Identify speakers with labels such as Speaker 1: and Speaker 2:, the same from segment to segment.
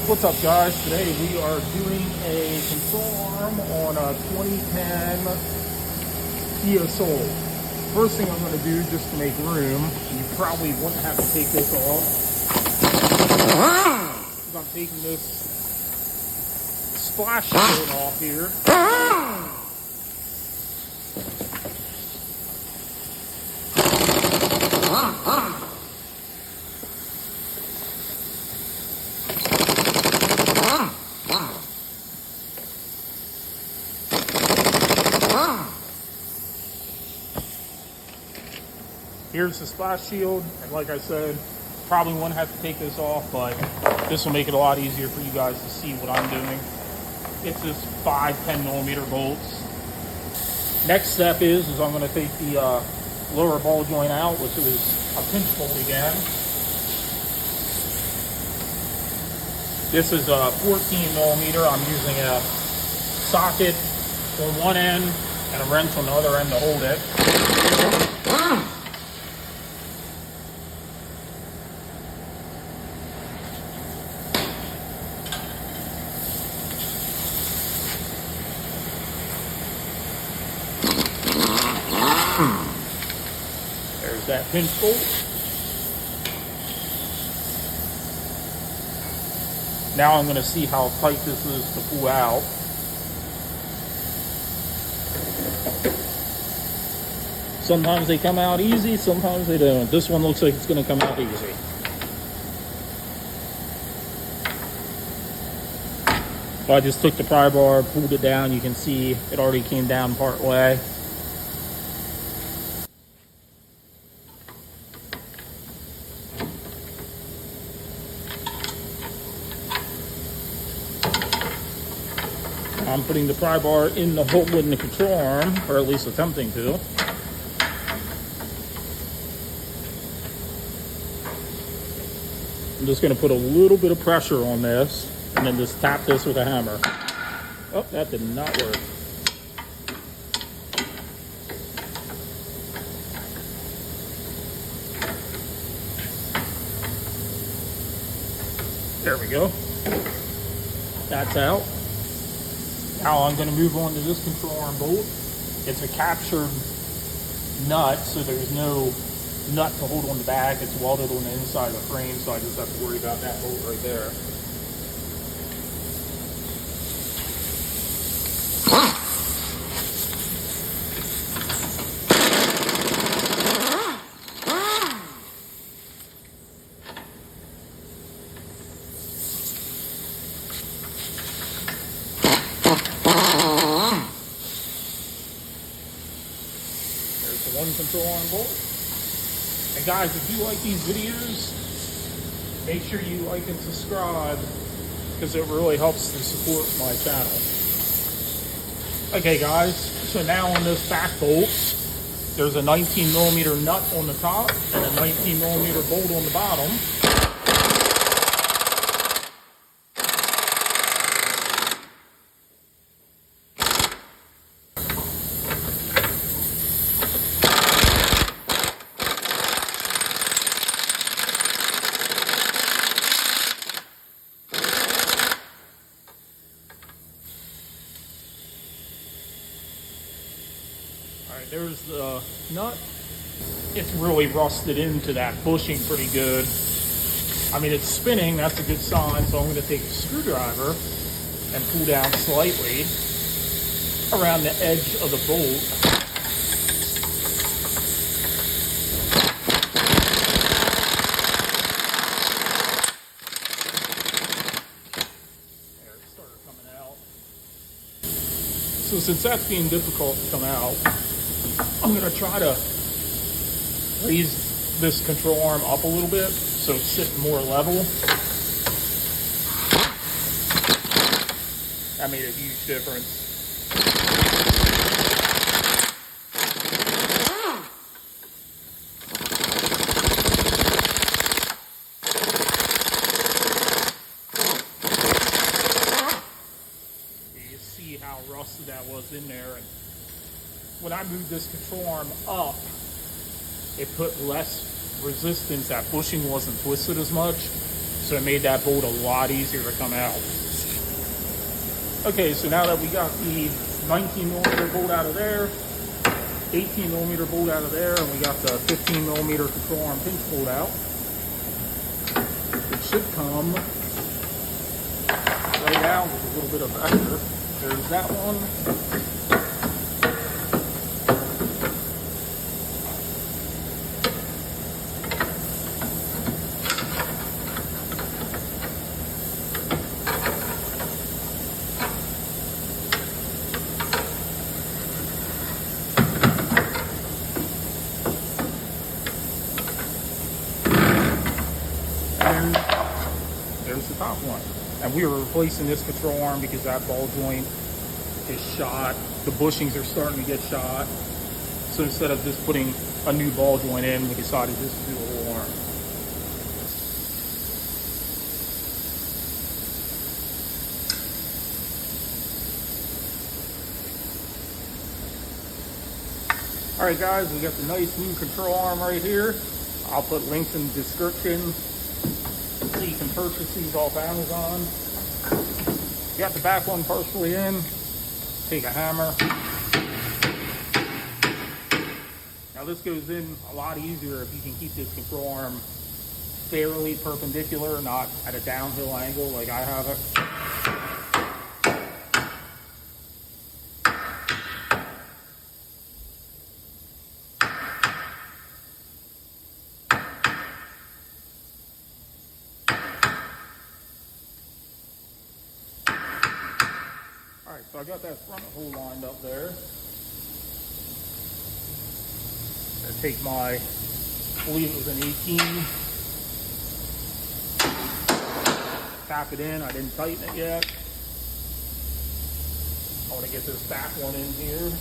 Speaker 1: What's up, guys? Today we are doing a control arm on a 2010 Kia Soul. First thing I'm going to do, just to make room, you probably wouldn't have to take this off. I'm taking this splash shield off here. Here's the splash shield, and like I said, probably won't have to take this off, but this will make it a lot easier for you guys to see what I'm doing. It's just 5-10mm bolts. Next step is I'm going to take the lower ball joint out, which is a pinch bolt again. This is a 14mm. I'm using a socket on one end and a wrench on the other end to hold it. There's that pinch bolt. Now I'm going to see how tight this is to pull out. Sometimes they come out easy, sometimes they don't. This one looks like it's going to come out easy. So I just took the pry bar, pulled it down. You can see it already came down part way. I'm putting the pry bar in the hole in the control arm, or at least attempting to. I'm just going to put a little bit of pressure on this, and then just tap this with a hammer. Oh, that did not work. There we go. That's out. Now I'm going to move on to this control arm bolt. It's a captured nut, so there's no nut to hold on the back. It's welded on the inside of the frame, so I just have to worry about that bolt right there. There's the one control arm bolt. And guys, if you like these videos, make sure you like and subscribe, because it really helps to support my channel. Okay guys, so now on this back bolt, there's a 19mm nut on the top and a 19mm bolt on the bottom. Alright, there's the nut. It's really rusted into that bushing pretty good. I mean, it's spinning, that's a good sign, so I'm going to take a screwdriver and pull down slightly around the edge of the bolt. There, it started coming out. So since that's being difficult to come out, I'm going to try to raise this control arm up a little bit so it's sitting more level. That made a huge difference. You see how rusted that was in there. And when I moved this control arm up, it put less resistance. That bushing wasn't twisted as much. So it made that bolt a lot easier to come out. Okay, so now that we got the 19 millimeter bolt out of there, 18 millimeter bolt out of there, and we got the 15 millimeter control arm pinch bolt out, it should come right out with a little bit of pressure. There's that one. And there's the top one. And we were replacing this control arm because that ball joint is shot. The bushings are starting to get shot. So instead of just putting a new ball joint in, we decided just to do a whole arm. All right, guys, we got the nice new control arm right here. I'll put links in the description so you can purchase these off Amazon. Got the back one partially in. Take a hammer. Now this goes in a lot easier if you can keep this control arm fairly perpendicular, not at a downhill angle like I have it. Alright, so I got that front hole lined up there. I take my, I believe it was an 18, tap it in. I didn't tighten it yet. I want to get this back one in here.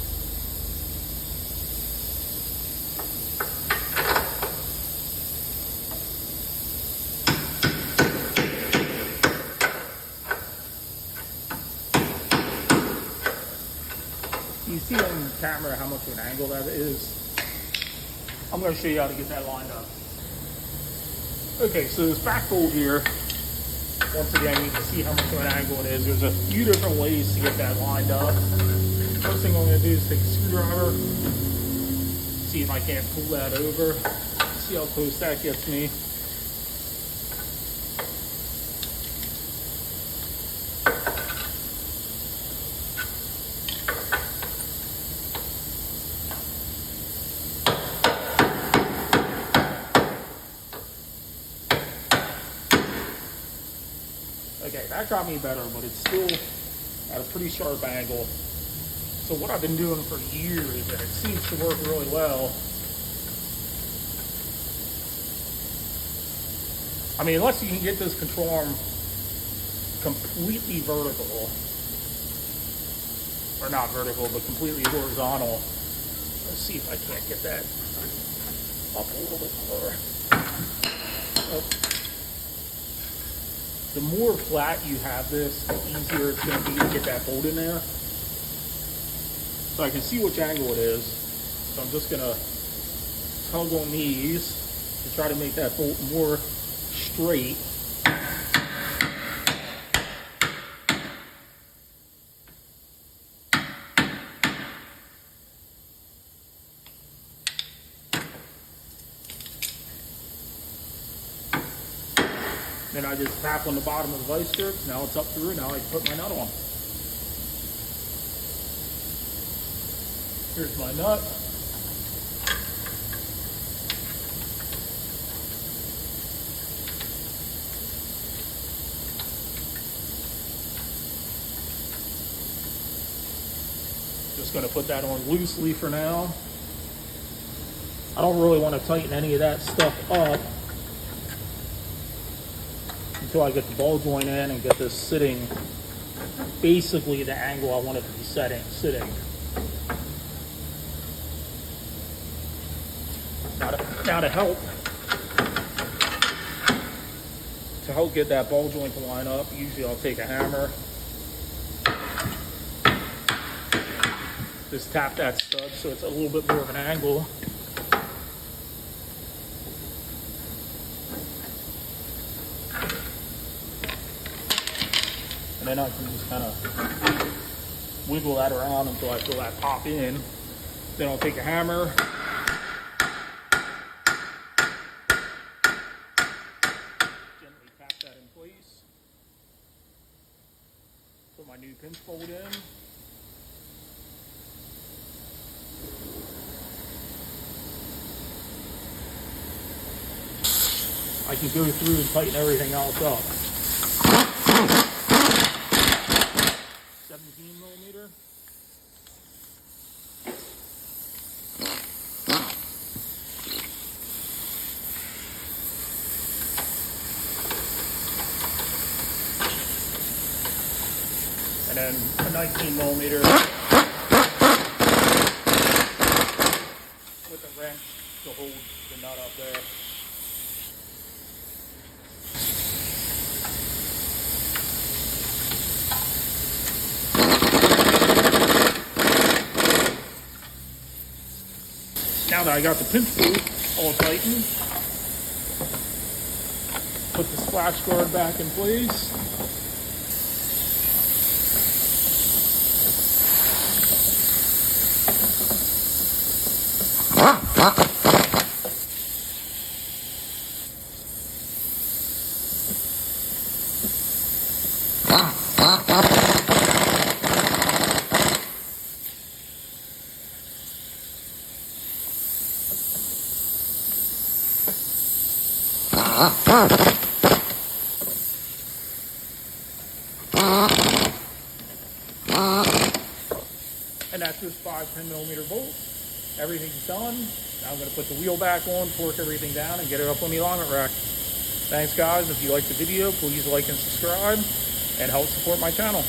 Speaker 1: You see on camera how much of an angle that is. I'm going to show you how to get that lined up. Okay, so this back bolt here, once again, you can see how much of an angle it is. There's a few different ways to get that lined up. First thing I'm going to do is take a screwdriver, see if I can't pull that over, see how close that gets me. Okay, that got me better, but it's still at a pretty sharp angle. So what I've been doing for years, and it seems to work really well. I mean, unless you can get this control arm completely vertical, or not vertical, but completely horizontal. Let's see if I can't get that up a little bit more. Oh. The more flat you have this, the easier it's going to be to get that bolt in there. So I can see which angle it is. So I'm just going to tug on these to try to make that bolt more straight. Then I just tap on the bottom of the vice grip. Now it's up through. Now I put my nut on. Here's my nut. Just going to put that on loosely for now. I don't really want to tighten any of that stuff up until I get the ball joint in and get this sitting basically the angle I want it to be sitting. Now to help get that ball joint to line up, usually I'll take a hammer, just tap that stud so it's a little bit more of an angle. And then I can just kind of wiggle that around until I feel that pop in. Then I'll take a hammer, gently tap that in place, put my new pinch bolt in. I can go through and tighten everything else up. 17 millimeter. And then a 19 millimeter with a wrench to hold the nut up there. Now that I got the pinch bolt all tightened, put the splash guard back in place. And that's just 5-10 millimeter bolt. Everything's done. Now I'm going to put the wheel back on, torque everything down, and get it up on the alignment rack. Thanks guys. If you liked the video, please like and subscribe and help support my channel.